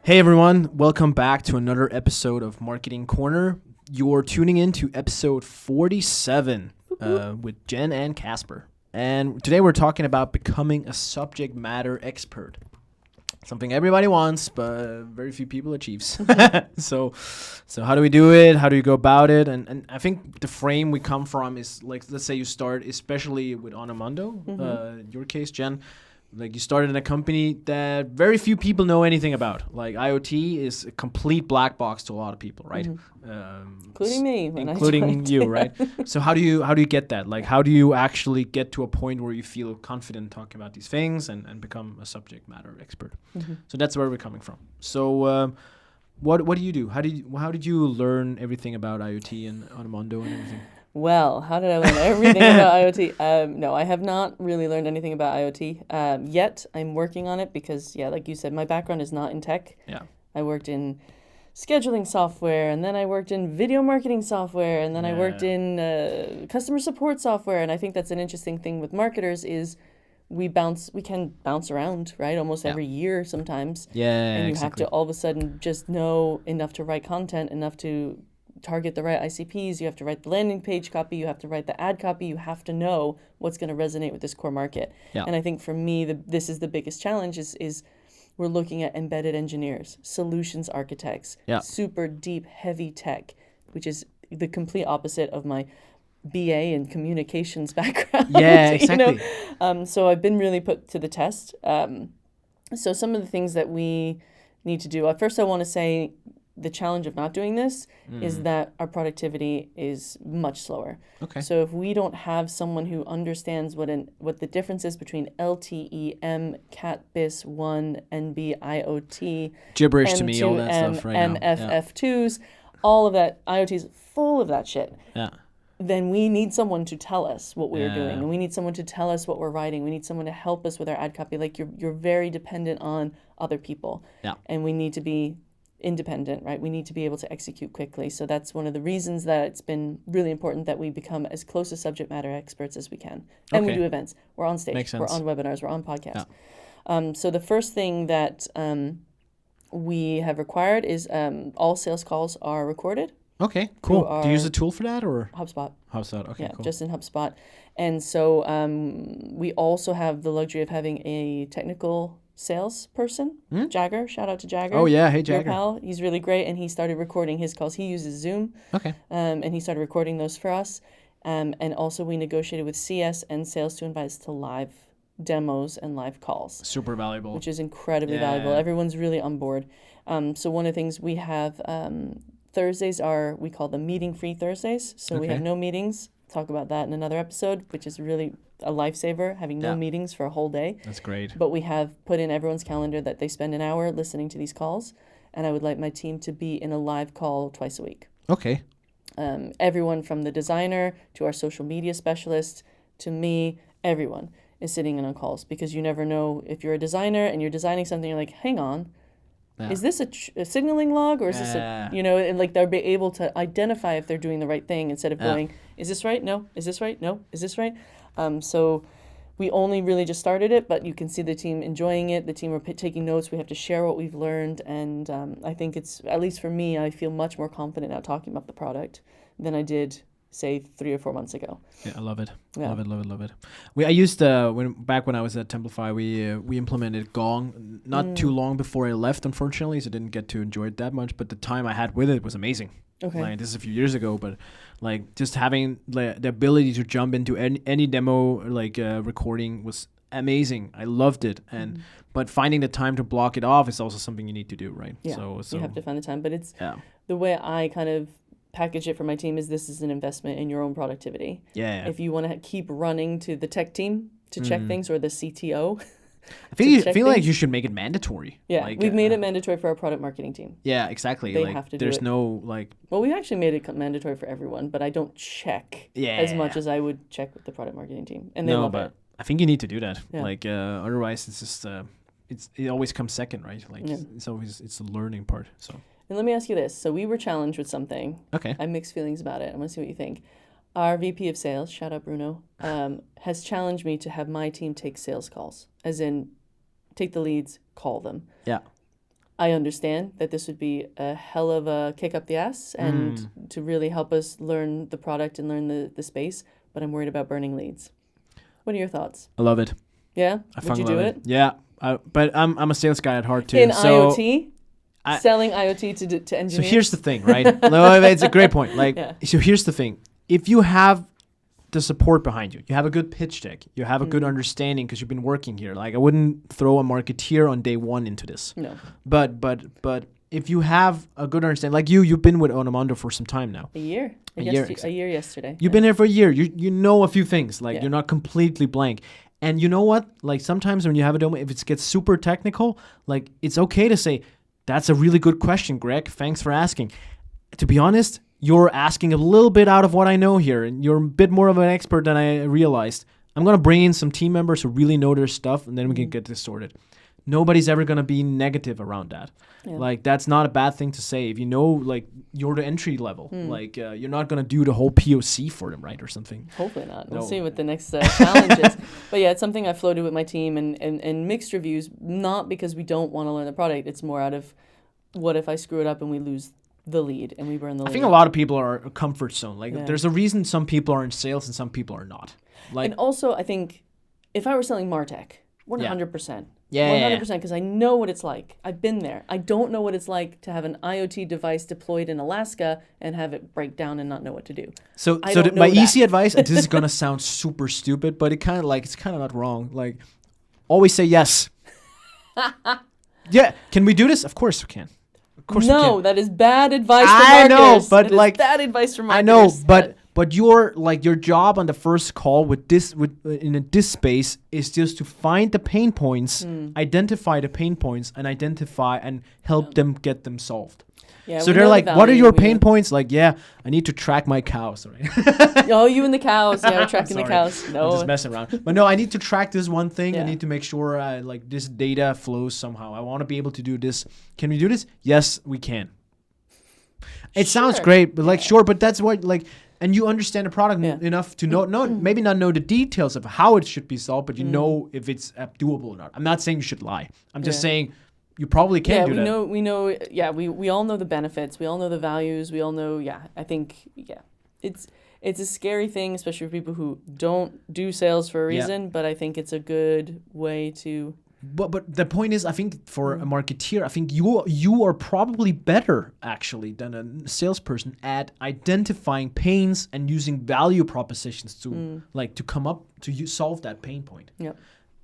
Hey everyone, welcome back to another episode of Marketing Corner. You're tuning in to episode 47 with Jen and Casper. And today we're talking about becoming a subject matter expert. Something everybody wants, but very few people achieves. So how do we do it? How do you go about it? And I think the frame we come from is like, let's say you start, especially with Onomondo, in your case, Jen. Like you started in a company that very few people know anything about. Like IoT is a complete black box to a lot of people, right? Including me. Including you, right? So how do you get that? Like how do you actually get to a point where you feel confident talking about these things and become a subject matter expert? So that's where we're coming from. So what do you do? How did you learn everything about IoT and Onomondo and everything? Well, how did I learn everything about IoT? No, I have not really learned anything about IoT yet. I'm working on it because, like you said, my background is not in tech. Yeah. I worked in scheduling software, and then I worked in video marketing software, and then I worked in customer support software. And I think that's an interesting thing with marketers is we can bounce around, right? Almost every year sometimes. Yeah, and you exactly. have to all of a sudden just know enough to write content, enough to target the right ICPs, you have to write the landing page copy, you have to write the ad copy, you have to know what's going to resonate with this core market. Yeah. And I think for me, this is the biggest challenge is we're looking at embedded engineers, solutions architects, super deep, heavy tech, which is the complete opposite of my BA and communications background. Yeah, exactly. So I've been really put to the test. So some of the things that we need to do, first I want to say, the challenge of not doing this is that our productivity is much slower. Okay. So if we don't have someone who understands what the difference is between LTE, M, Cat, BIS, 1, NB, IoT, gibberish M2, to me, all that stuff right now. F2s, all of that, IoT is full of that shit. Yeah. Then we need someone to tell us what we're doing, and we need someone to tell us what we're writing. We need someone to help us with our ad copy. Like you're very dependent on other people. Yeah. And we need to be independent, right? We need to be able to execute quickly. So that's one of the reasons that it's been really important that we become as close to subject matter experts as we can. And we do events. We're on stage. Makes sense. We're on webinars. We're on podcasts. Yeah. So the first thing that we have required is all sales calls are recorded. Okay, cool. Do you use a tool for that or? HubSpot. HubSpot, okay, cool. Just in HubSpot. And so we also have the luxury of having a technical salesperson, Jagger. Shout out to Jagger. Oh yeah, hey Jagger. Your pal. He's really great, and he started recording his calls. He uses Zoom. Okay. And he started recording those for us. And also we negotiated with CS and sales to invite us to live demos and live calls. Super valuable. Which is incredibly valuable. Everyone's really on board. So one of the things we have, Thursdays we call them meeting-free Thursdays. So we have no meetings. Talk about that in another episode, which is really a lifesaver, having no meetings for a whole day. That's great. But we have put in everyone's calendar that they spend an hour listening to these calls, and I would like my team to be in a live call twice a week. Okay. Everyone from the designer to our social media specialist to me, everyone is sitting in on calls, because you never know if you're a designer and you're designing something, you're like, hang on, is this a signaling log, or is this and like they'll be able to identify if they're doing the right thing instead of going, is this right? No. Is this right? No. Is this right? So we only really just started it, but you can see the team enjoying it. The team are taking notes. We have to share what we've learned. And I think it's, at least for me, I feel much more confident now talking about the product than I did, say, 3 or 4 months ago. Yeah, I love it. Yeah. Love it. I used back when I was at Templify, we implemented Gong not too long before I left, unfortunately, so I didn't get to enjoy it that much. But the time I had with it was amazing. Okay. Like, this is a few years ago, but like just having the ability to jump into any demo recording was amazing. I loved it, and but finding the time to block it off is also something you need to do, right? Yeah. So you have to find the time, but it's the way I kind of package it for my team is this is an investment in your own productivity. Yeah. If you want to keep running to the tech team to check things, or the CTO. I feel like you should make it mandatory. Yeah, we've made it mandatory for our product marketing team. Yeah, exactly. They have to do it. There's no like. Well, we actually made it mandatory for everyone, but I don't check as much as I would check with the product marketing team, and they love it. I think you need to do that. Yeah. Like otherwise, it's just it always comes second, right? Like it's the learning part. So. And let me ask you this: so we were challenged with something. Okay. I have mixed feelings about it. I want to see what you think. Our VP of sales, shout out Bruno, has challenged me to have my team take sales calls, as in take the leads, call them. Yeah. I understand that this would be a hell of a kick up the ass and to really help us learn the product and learn the space, but I'm worried about burning leads. What are your thoughts? I love it. Yeah? I Would you do it? Yeah. But I'm a sales guy at heart too. In so IoT? Selling IoT to engineers? So here's the thing, right? No, it's a great point. So here's the thing. If you have the support behind you, you have a good pitch deck, you have a good understanding because you've been working here. Like I wouldn't throw a marketeer on day one into this. No. But if you have a good understanding, like you've been with Onomondo for some time now. A year yesterday. You've been here for a year. You know a few things. Like you're not completely blank. And you know what? Like sometimes when you have a domain, if it gets super technical, like it's okay to say, that's a really good question, Greg. Thanks for asking. To be honest, you're asking a little bit out of what I know here, and you're a bit more of an expert than I realized. I'm going to bring in some team members who really know their stuff, and then we can get this sorted. Nobody's ever going to be negative around that. Yeah. Like, that's not a bad thing to say. If you know, like, you're the entry level, like, you're not going to do the whole POC for them, right, or something. Hopefully not. We'll see what the next challenge is. But yeah, it's something I floated with my team and mixed reviews, not because we don't want to learn the product. It's more out of, what if I screw it up and we lose the lead and we burn the lead? I think a lot of people are a comfort zone. Like, there's a reason some people are in sales and some people are not. Like, and also, I think, if I were selling MarTech, 100%. Yeah. 100%, because I know what it's like. I've been there. I don't know what it's like to have an IoT device deployed in Alaska and have it break down and not know what to do. So my easy advice, and this is going to sound super stupid, but it's kind of not wrong. Like, always say yes. Yeah, can we do this? Of course we can. Of course we can. That is bad advice for marketers. I know, but that like, bad advice for marketers. I know, but your job on the first call with this space is just to find the pain points, identify the pain points, and help them get them solved. Yeah, so they're like, what are your pain points? Like, I need to track my cows. Right? Oh, you and the cows. Yeah, we're tracking the cows. No. I'm just messing around. But no, I need to track this one thing. I need to make sure this data flows somehow. I want to be able to do this. Can we do this? Yes, we can. It sounds great, but sure, but that's what, and you understand the product enough to maybe not know the details of how it should be solved, but you know if it's doable or not. I'm not saying you should lie. I'm just saying you probably can do that. We all know the benefits. We all know the values. We all know, I think, it's a scary thing, especially for people who don't do sales for a reason, but I think it's a good way to... But the point is, I think for a marketeer, I think you are probably better actually than a salesperson at identifying pains and using value propositions to to come up to solve that pain point. Yep.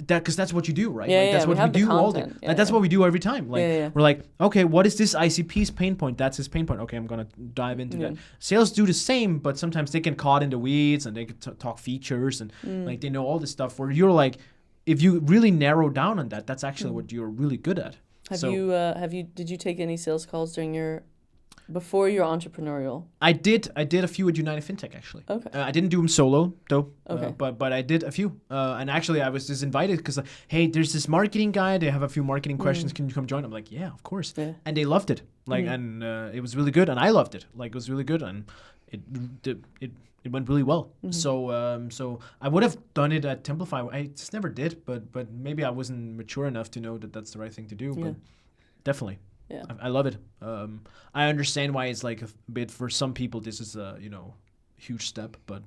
Because that's what you do, right? That's what we do all day. That's what we do every time. We're like, okay, what is this ICP's pain point? That's his pain point. Okay, I'm gonna dive into that. Sales do the same, but sometimes they get caught in the weeds and they can talk features and they know all this stuff. Where you're like, if you really narrow down on that, that's actually what you're really good at. Did you take any sales calls before your entrepreneurial? I did a few at United FinTech actually. Okay. I didn't do them solo though. Okay. But I did a few. And actually I was just invited because hey, there's this marketing guy. They have a few marketing questions. Can you come join? I'm like, yeah, of course. Yeah. And they loved it. And it was really good. And I loved it. Like, it was really good. And it went really well. So I would have done it at Templify. I just never did, but maybe I wasn't mature enough to know that that's the right thing to do. But definitely, I love it. I understand why it's like a bit for some people. This is a huge step, but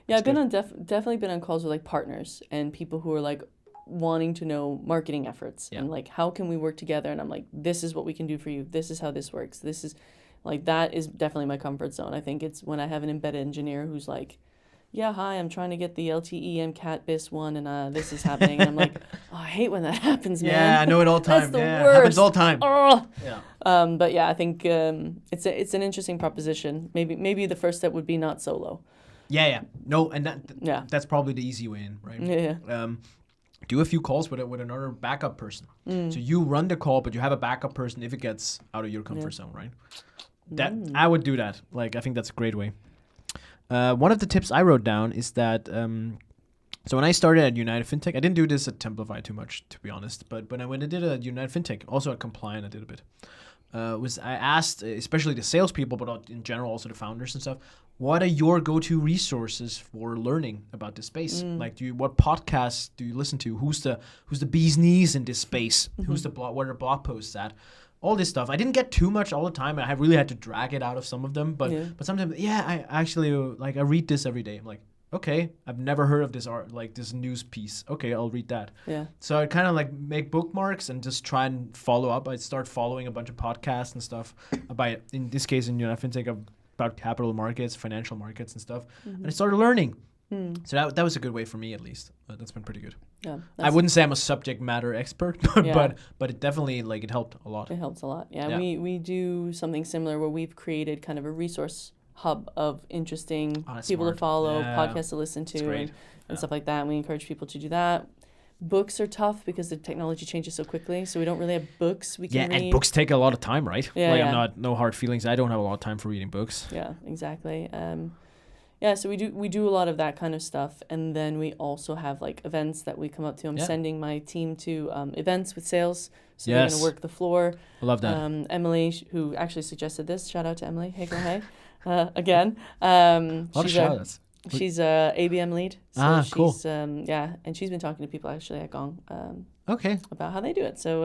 I've been on definitely been on calls with like partners and people who are like wanting to know marketing efforts and like how can we work together. And I'm like, this is what we can do for you. This is how this works. This is. Like, that is definitely my comfort zone. I think it's when I have an embedded engineer who's like, hi, I'm trying to get the LTE MCAT BIS one, and this is happening. And I'm like, I hate when that happens, man. Yeah, I know it all the time. That's the worst. It happens all the time. Oh. Yeah. But I think it's an interesting proposition. Maybe the first step would be not solo. Yeah. No, and that's probably the easy way in, right? Yeah. Do a few calls with another backup person. So you run the call, but you have a backup person if it gets out of your comfort zone, right? I would do that. Like, I think that's a great way. One of the tips I wrote down is that so when I started at United FinTech, I didn't do this at Templify too much, to be honest. But when I did it at United FinTech, also at Compliant, I did a bit. I asked, especially the salespeople, but in general also the founders and stuff, what are your go-to resources for learning about this space? Like, what podcasts do you listen to? Who's the bee's knees in this space? What are the blog posts at? all this stuff. I didn't get too much all the time. I really had to drag it out of some of them. But sometimes, I actually, like, I read this every day. I'm like, okay, I've never heard of this art, like this news piece. Okay, I'll read that. Yeah. So I kind of like make bookmarks and just try and follow up. I start following a bunch of podcasts and stuff about, in this case, in FinTech, about capital markets, financial markets and stuff. And I started learning. So that was a good way for me, at least. That's been pretty good. Yeah. I wouldn't say I'm a subject matter expert, but it definitely, like, it helped a lot. It helps a lot. Yeah. We do something similar where we've created kind of a resource hub of interesting people to follow, podcasts to listen to, and stuff like that. And we encourage people to do that. Books are tough because the technology changes so quickly, so we don't really have books we can read. And books take a lot of time, right? Yeah, I'm not, no hard feelings. I don't have a lot of time for reading books. Yeah, exactly. So we do a lot of that kind of stuff, and then we also have like events that we come up to. I'm sending my team to events with sales, so they're going to work the floor. I love that. Emily, who actually suggested this, shout out to Emily. Hey girl, hey. Again, she's a ABM lead. So cool. She's and she's been talking to people actually at Gong. About how they do it. So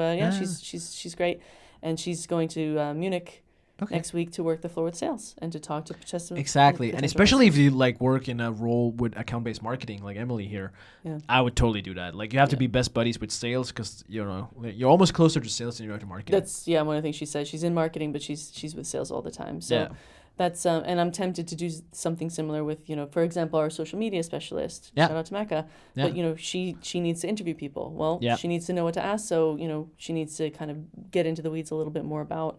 she's great, and she's going to Munich. Next week to work the floor with sales and to talk to potential. Exactly. And especially if you like work in a role with account-based marketing like Emily here, I would totally do that. Like, you have to be best buddies with sales because, you're almost closer to sales than you are to marketing. That's, one of the things she says. She's in marketing, but she's with sales all the time. So that's, and I'm tempted to do something similar with, for example, our social media specialist. Shout out to Mecca. But, she needs to interview people. Well, she needs to know what to ask. So, she needs to kind of get into the weeds a little bit more about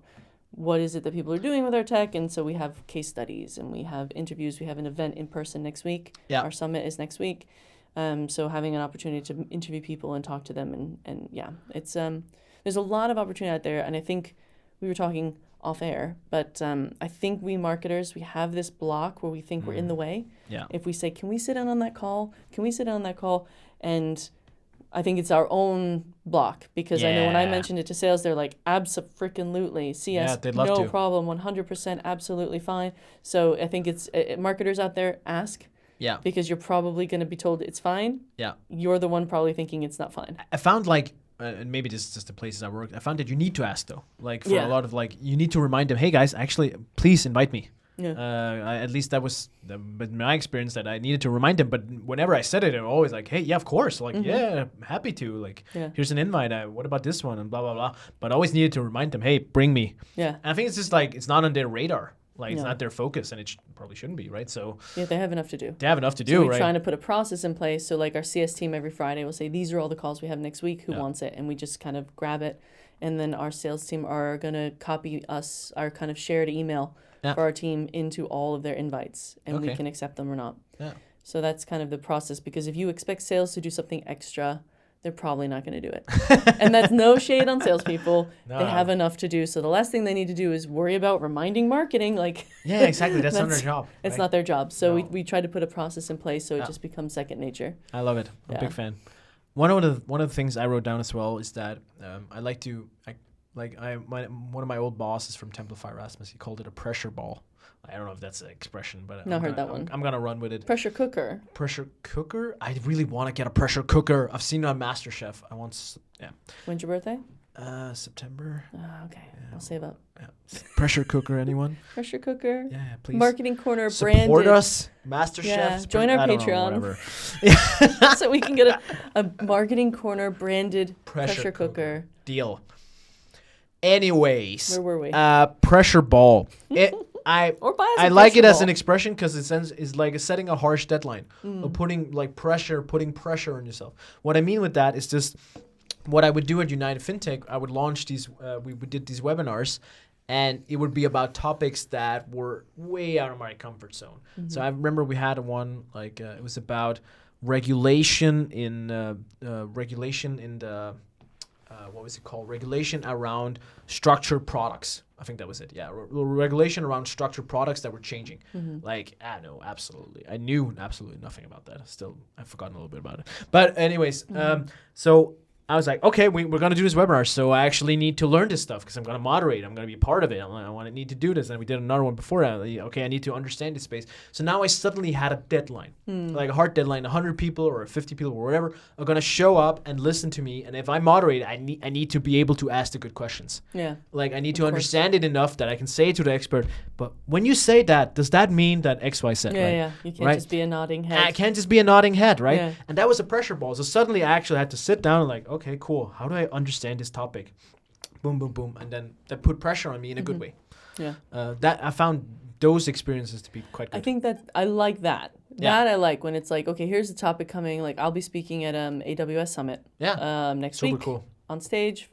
what is it that people are doing with our tech. And so we have case studies and we have interviews. We have an event in person next week. Our summit is next week. So having an opportunity to interview people and talk to them and it's there's a lot of opportunity out there. And I think we were talking off air, but I think we marketers, we have this block where we think we're in the way. If we say, can we sit in on that call? Can we sit on that call? And I think it's our own block because I know when I mentioned it to sales, they're like, abso-freaking-lutely. CS, no problem, 100%, absolutely fine. So I think it's marketers out there, ask. Yeah. Because you're probably going to be told it's fine. Yeah. You're the one probably thinking it's not fine. I found and maybe this is just the places I work, I found that you need to ask though. Like for a lot of you need to remind them, hey guys, actually, please invite me. Yeah. At least that was my experience that I needed to remind them. But whenever I said it, I'm always like, hey, yeah, of course. Like, happy to. Like, here's an invite. What about this one? And blah, blah, blah. But I always needed to remind them, hey, bring me. Yeah. And I think it's just it's not on their radar. Like, it's not their focus, and it probably shouldn't be, right? So they have enough to do. So we're trying to put a process in place. So, like, our CS team every Friday will say, these are all the calls we have next week. Who wants it? And we just kind of grab it. And then our sales team are going to copy us, our kind of shared email for our team into all of their invites, and we can accept them or not. Yeah. So that's kind of the process, because if you expect sales to do something extra, they're probably not going to do it. And that's no shade on salespeople. No. They have enough to do. So the last thing they need to do is worry about reminding marketing. Yeah, exactly. That's not their job. It's not their job. So we try to put a process in place so it just becomes second nature. I love it. I'm a big fan. One of the things I wrote down as well is that I like to one of my old bosses from Templify, Rasmus, he called it a pressure ball. I don't know if that's an expression, but I've heard that one. I'm gonna run with it. Pressure cooker. Pressure cooker. I really want to get a pressure cooker. I've seen it on MasterChef. I want. Yeah. When's your birthday? September. Okay. Yeah. I'll save up. Yeah. Pressure cooker, anyone? Pressure cooker. Yeah, please. Marketing Corner branded. Support us, MasterChef. Yeah. Join our Patreon. So we can get a Marketing Corner branded pressure cooker. Deal. Anyways. Where were we? Pressure ball. I like it as an expression because it's like setting a harsh deadline of putting pressure on yourself. What I mean with that is just what I would do at United FinTech. I would launch these. We did these webinars, and it would be about topics that were way out of my comfort zone. Mm-hmm. So I remember we had one it was about regulation in the. What was it called? Regulation around structured products. I think that was it. Yeah, regulation around structured products that were changing. Mm-hmm. No, absolutely. I knew absolutely nothing about that. Still, I've forgotten a little bit about it. But anyways, so I was like, okay, we're going to do this webinar, so I actually need to learn this stuff because I'm going to moderate. I'm going to be a part of it. I want to need to do this. And we did another one before that. Okay, I need to understand this space. So now I suddenly had a deadline, like a hard deadline. 100 people or 50 people or whatever are going to show up and listen to me. And if I moderate, I need to be able to ask the good questions. Yeah. Like I need to understand it enough that I can say to the expert, but when you say that, does that mean that X, Y, Z? Yeah, right? yeah. You can't just be a nodding head. I can't just be a nodding head, right? Yeah. And that was a pressure ball. So suddenly I actually had to sit down and like, okay, cool. How do I understand this topic? Boom, boom, boom. And then that put pressure on me in a good way. Yeah. That I found those experiences to be quite good. I think that I like that. Yeah. That I like when it's like, okay, here's the topic coming. Like I'll be speaking at AWS Summit. Yeah. Next Super week. cool. On stage.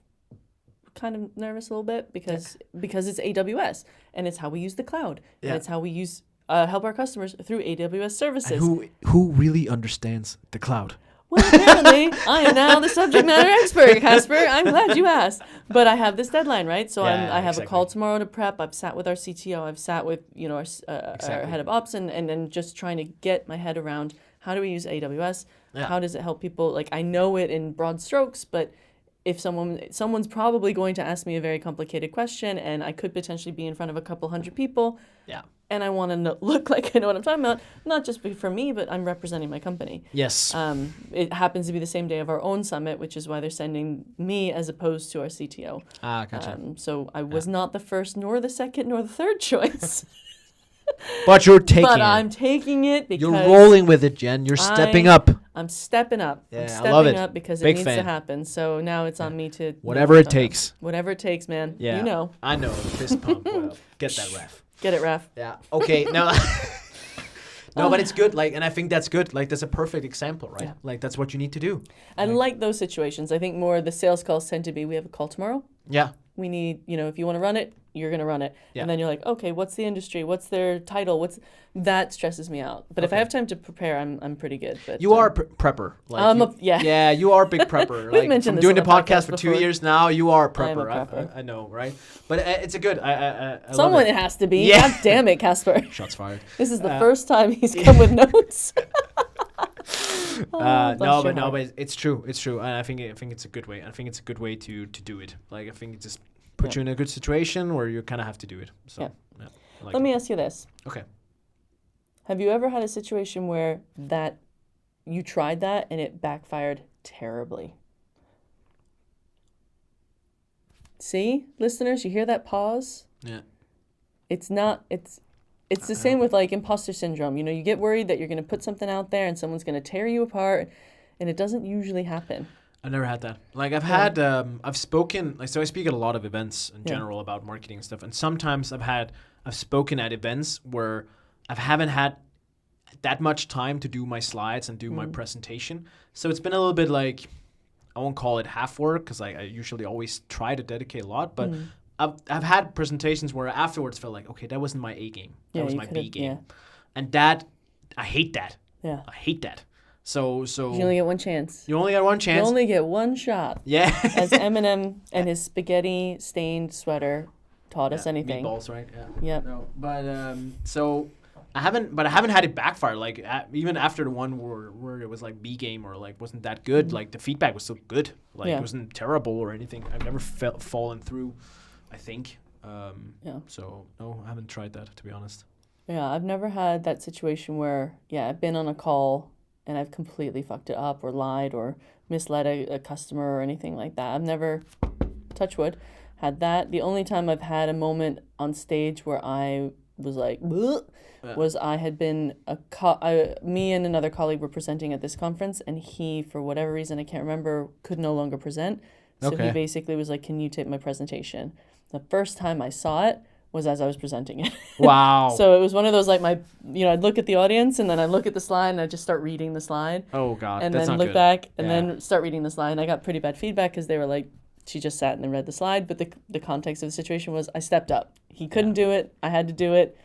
Kind of nervous a little bit because it's AWS and it's how we use the cloud and it's how we use help our customers through AWS services. And who really understands the cloud? Well, apparently, I am now the subject matter expert, Casper. I'm glad you asked. But I have this deadline, right? So I have a call tomorrow to prep. I've sat with our CTO. I've sat with our head of ops and just trying to get my head around how do we use AWS? Yeah. How does it help people? Like I know it in broad strokes, but if someone's probably going to ask me a very complicated question and I could potentially be in front of a couple hundred people. Yeah. And I want to look like I know what I'm talking about, not just for me, but I'm representing my company. Yes. It happens to be the same day of our own summit, which is why they're sending me as opposed to our CTO. Ah, gotcha. So I was not the first, nor the second, nor the third choice. But you're taking it. But I'm taking it because... You're rolling with it, Jen. You're stepping up. I'm stepping up. Yeah, I'm stepping I love it. up because Big it needs fan. to happen. So now it's on me to... Whatever it takes. Whatever it takes, man. Yeah. You know. I know. Fist pump. Well, get that ref. Get it, ref. Yeah. Okay. Now... No, but it's good. Like, and I think that's good. Like, that's a perfect example, right? Yeah. Like, that's what you need to do. I like those situations. I think more the sales calls tend to be, we have a call tomorrow. Yeah. We need, if you want to run it, you're going to run it. Yeah. And then you're like, okay, what's the industry? What's their title? That stresses me out. But if I have time to prepare, I'm pretty good. But you are a prepper. Like yeah, you are a big prepper. We've mentioned from this doing the on podcast for 2 years now, you are a prepper. I am a prepper. I know, right? But it's a good. I Someone love it has to be. Yeah. God damn it, Casper. Shots fired. This is the first time he's come with notes. But it's true. It's true, and I think it's a good way. I think it's a good way to do it. Like I think it just puts you in a good situation where you kind of have to do it. So let me ask you this. Okay. Have you ever had a situation where that you tried that and it backfired terribly? See, listeners, you hear that pause? Yeah. It's the same with like imposter syndrome. You get worried that you're going to put something out there and someone's going to tear you apart, and it doesn't usually happen. I've never had that. Like I've spoken, like, so I speak at a lot of events in general about marketing and stuff. And sometimes I've spoken at events where I haven't had that much time to do my slides and do my presentation. So it's been a little bit like, I won't call it half work because I usually always try to dedicate a lot, but I've had presentations where I afterwards felt like, okay, that wasn't my A game. That was my B game. Yeah. And that, I hate that. Yeah. I hate that. So you only get one chance. You only get one chance. You only get one shot. Yeah. As Eminem and his spaghetti stained sweater taught us anything. Meatballs, right? Yeah. Yep. No, but so I haven't had it backfire. Like even after the one where it was like B game or like wasn't that good. Like the feedback was still good. Like it wasn't terrible or anything. I've never fallen through. I think. So no, I haven't tried that, to be honest. Yeah, I've never had that situation where I've been on a call and I've completely fucked it up or lied or misled a customer or anything like that. I've never, touch wood, had that. The only time I've had a moment on stage where I was like, was I had been me and another colleague were presenting at this conference, and he, for whatever reason I can't remember, could no longer present. So he basically was like, "Can you take my presentation?" The first time I saw it was as I was presenting it. Wow. So it was one of those, like, I'd look at the audience and then I'd look at the slide and I'd just start reading the slide. Oh, God. And that's then not look good. back and then start reading the slide. And I got pretty bad feedback because they were like, she just sat and then read the slide. But the context of the situation was I stepped up. He couldn't do it. I had to do it.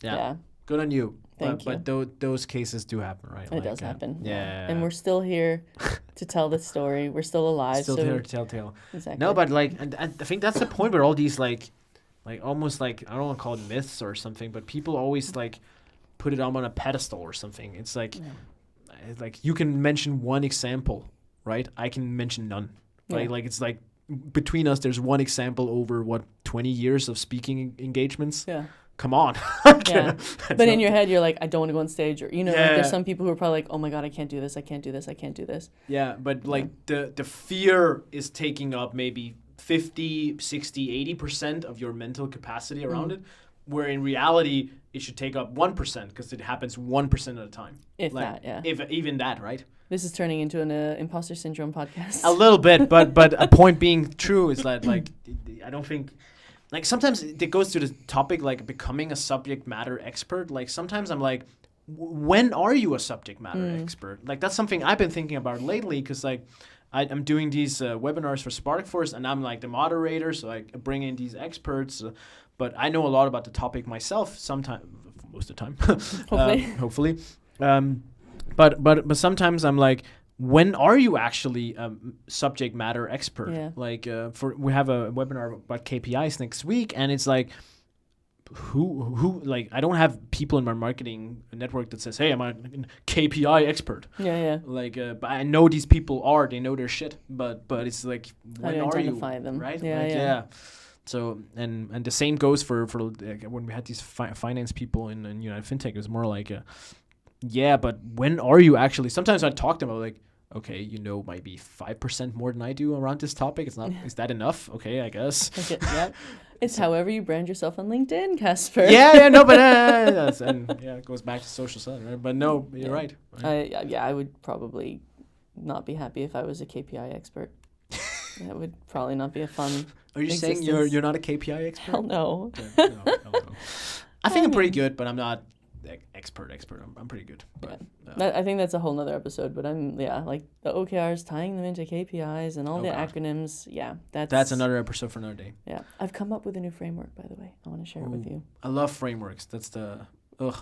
Yeah. Good on you. Thank you. But those cases do happen, right? It does happen. Yeah. And we're still here to tell the story. We're still alive. Still here to tell. Exactly. No, but like, and I think that's the point where all these like almost like, I don't want to call it myths or something, but people always like put it on a pedestal or something. It's like, like you can mention one example right? I can mention none. Right? Yeah. Like it's like between us, there's one example over 20 years of speaking engagements. Yeah. Come on. Yeah. But in your head, you're like, I don't want to go on stage, or like there's some people who are probably like, oh my God, I can't do this. I can't do this. I can't do this. Yeah, but like the fear is taking up maybe 50, 60, 80% of your mental capacity around it, where in reality it should take up 1% because it happens 1% at a time. If that, yeah. If even that, right? This is turning into an imposter syndrome podcast. A little bit, but a point being true is that like I don't think. Like sometimes it goes to the topic like becoming a subject matter expert. Like sometimes I'm like, when are you a subject matter expert? Like that's something I've been thinking about lately because like I'm doing these webinars for SparkForce and I'm like the moderator, so I bring in these experts. But I know a lot about the topic myself. Sometimes, most of the time, hopefully. But sometimes I'm like, when are you actually a subject matter expert? Yeah. Like we have a webinar about KPIs next week, and it's like, who like I don't have people in my marketing network that says, hey, I'm a KPI expert. Yeah. Like, but I know these people they know their shit. But it's like, when How to are you? identify them. Right? Yeah, like, yeah. So and the same goes for like, when we had these finance people in United FinTech. It was more like, but when are you actually? Sometimes I talk to them about like, okay, maybe 5% more than I do around this topic. It's not. Is that enough? Okay, I guess. Okay, yeah. It's however you brand yourself on LinkedIn, Casper. No, but it goes back to social selling, right? But no, you're right. I would probably not be happy if I was a KPI expert. That would probably not be a fun. Are you saying you're not a KPI expert? Hell no. Okay, no. I think I'm pretty good, but I'm not expert. I'm pretty good. But, I think that's a whole nother episode, but like the OKRs, tying them into KPIs and all the acronyms. Yeah, that's another episode for another day. Yeah, I've come up with a new framework, by the way. I want to share it with you. I love frameworks. That's the ugh.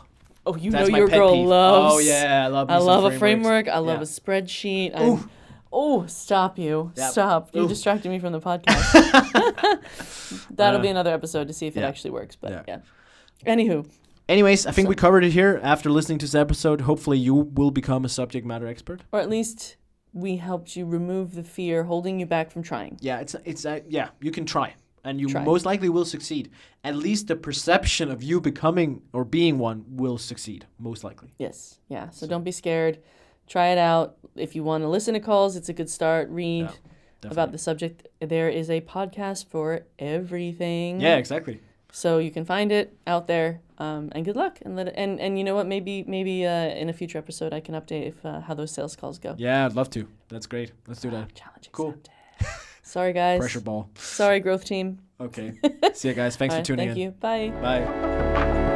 Oh, that's your girl peeve. loves. Oh yeah, I love. I love a framework. I love a spreadsheet. Oh, stop you! Yep. Stop! You're distracting me from the podcast. That'll be another episode to see if it actually works. But yeah. Anyways, I think we covered it here. After listening to this episode, hopefully you will become a subject matter expert. Or at least we helped you remove the fear holding you back from trying. Yeah, you can try. And you most likely will succeed. At least the perception of you becoming or being one will succeed, most likely. Yes. Yeah. So don't be scared. Try it out. If you want to listen to calls, it's a good start. Read about the subject. There is a podcast for everything. Yeah, exactly. So you can find it out there. And good luck. And you know what? Maybe in a future episode I can update how those sales calls go. Yeah, I'd love to. That's great. Let's do that. Challenge cool. Accepted. Sorry, guys. Pressure ball. Sorry, growth team. Okay. See you guys. Thanks for tuning in. Thank you. Bye. Bye.